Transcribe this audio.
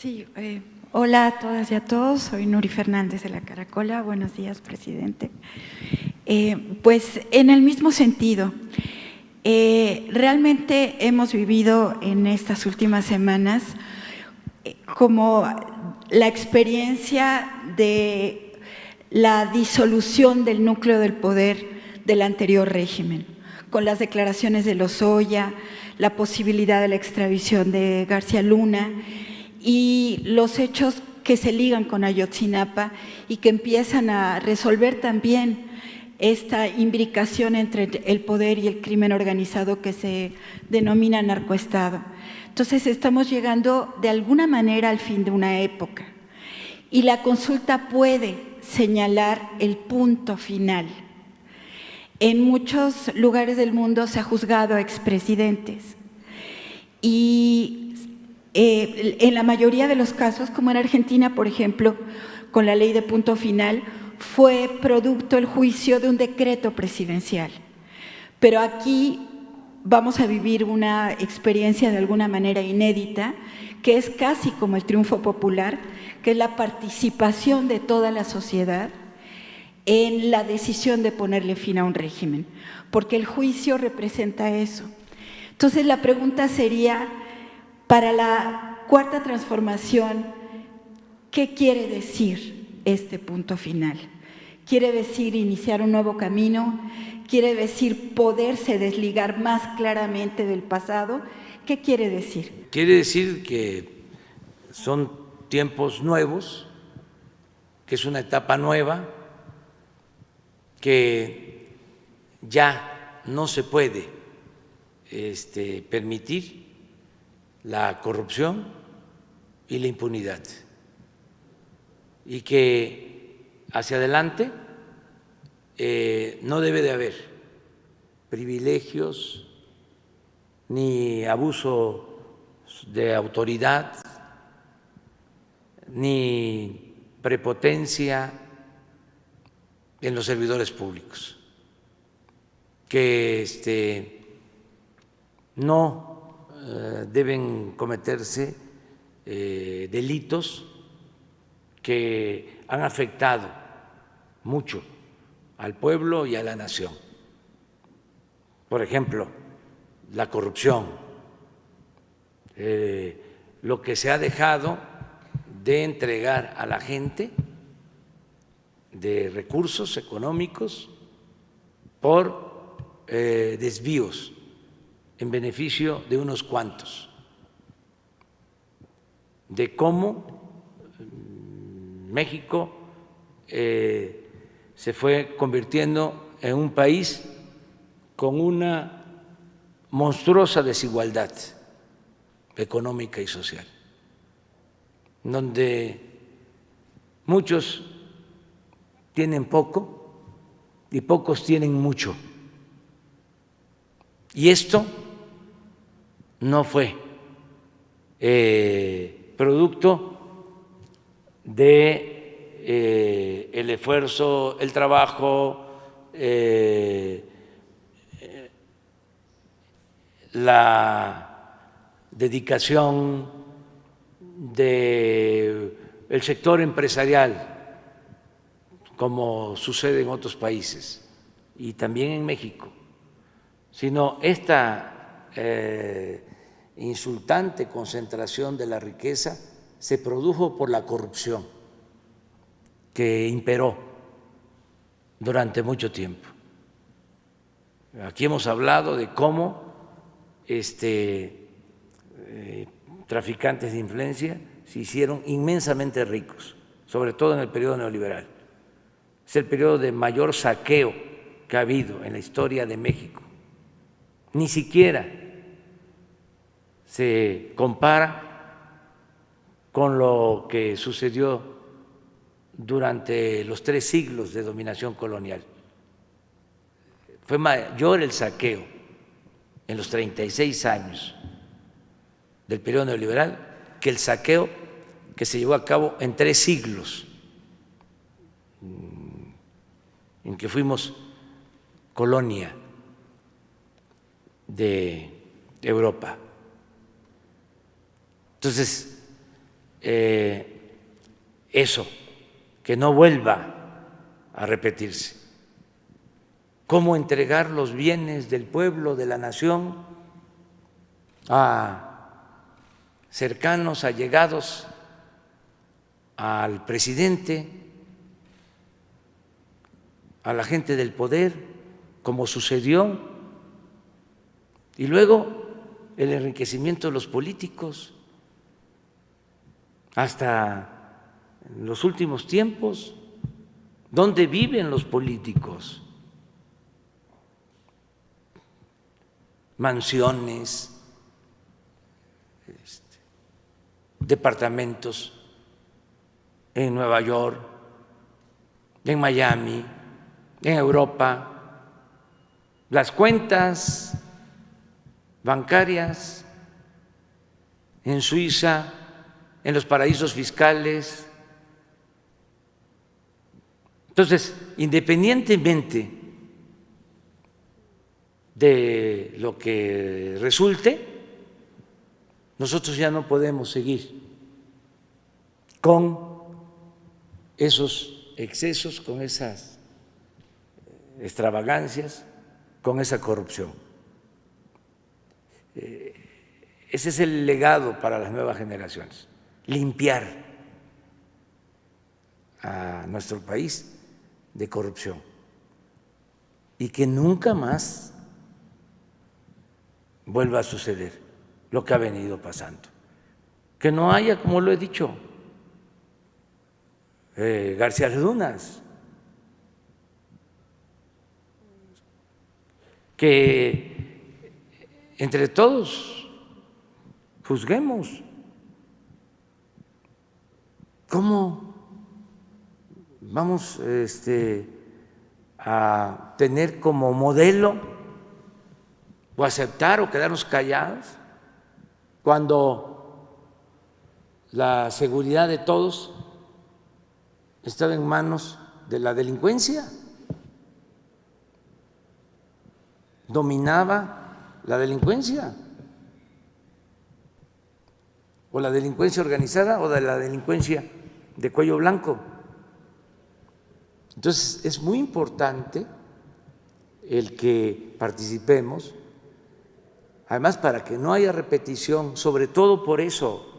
Sí, hola a todas y a todos, soy Nuri Fernández de la Caracola. Buenos días, presidente. Pues en el mismo sentido, realmente hemos vivido en estas últimas semanas como la experiencia de la disolución del núcleo del poder del anterior régimen, con las declaraciones de Lozoya, la posibilidad de la extradición de García Luna y los hechos que se ligan con Ayotzinapa y que empiezan a resolver también esta imbricación entre el poder y el crimen organizado que se denomina narcoestado. Entonces estamos llegando de alguna manera al fin de una época y la consulta puede señalar el punto final. En muchos lugares del mundo se ha juzgado a expresidentes y en la mayoría de los casos, como en Argentina, por ejemplo, con la ley de punto final, fue producto el juicio de un decreto presidencial. Pero aquí vamos a vivir una experiencia de alguna manera inédita, que es casi como el triunfo popular, que es la participación de toda la sociedad en la decisión de ponerle fin a un régimen, porque el juicio representa eso. Entonces la pregunta sería, para la cuarta transformación, ¿qué quiere decir este punto final? ¿Quiere decir iniciar un nuevo camino? ¿Quiere decir poderse desligar más claramente del pasado? ¿Qué quiere decir? Quiere decir que son tiempos nuevos, que es una etapa nueva, que ya no se puede permitir la corrupción y la impunidad, y que hacia adelante no debe de haber privilegios ni abuso de autoridad, ni prepotencia en los servidores públicos, que no deben cometerse delitos que han afectado mucho al pueblo y a la nación. Por ejemplo, la corrupción, lo que se ha dejado de entregar a la gente de recursos económicos por desvíos en beneficio de unos cuantos, de cómo México se fue convirtiendo en un país con una monstruosa desigualdad económica y social, donde muchos tienen poco y pocos tienen mucho. Y esto no fue producto de el esfuerzo, el trabajo, la dedicación del sector empresarial, como sucede en otros países y también en México, sino esta insultante concentración de la riqueza se produjo por la corrupción que imperó durante mucho tiempo. Aquí hemos hablado de cómo traficantes de influencia se hicieron inmensamente ricos, sobre todo en el periodo neoliberal. Es el periodo de mayor saqueo que ha habido en la historia de México. Ni siquiera se compara con lo que sucedió durante los 3 siglos de dominación colonial. Fue mayor el saqueo en los 36 años del periodo neoliberal que el saqueo que se llevó a cabo en 3 siglos en que fuimos colonia de Europa. Entonces, eso, que no vuelva a repetirse. Cómo entregar los bienes del pueblo, de la nación, a cercanos, allegados al presidente, a la gente del poder, como sucedió, y luego el enriquecimiento de los políticos. Hasta en los últimos tiempos, ¿dónde viven los políticos? Mansiones, departamentos en Nueva York, en Miami, en Europa, las cuentas bancarias en Suiza, en los paraísos fiscales. Entonces, independientemente de lo que resulte, nosotros ya no podemos seguir con esos excesos, con esas extravagancias, con esa corrupción. Ese es el legado para las nuevas generaciones, limpiar a nuestro país de corrupción y que nunca más vuelva a suceder lo que ha venido pasando. Que no haya, como lo he dicho, García Lunas, que entre todos juzguemos cómo vamos a tener como modelo o aceptar o quedarnos callados cuando la seguridad de todos estaba en manos de la delincuencia. Dominaba la delincuencia, o la delincuencia organizada o de la delincuencia de cuello blanco. Entonces es muy importante el que participemos, además para que no haya repetición, sobre todo por eso,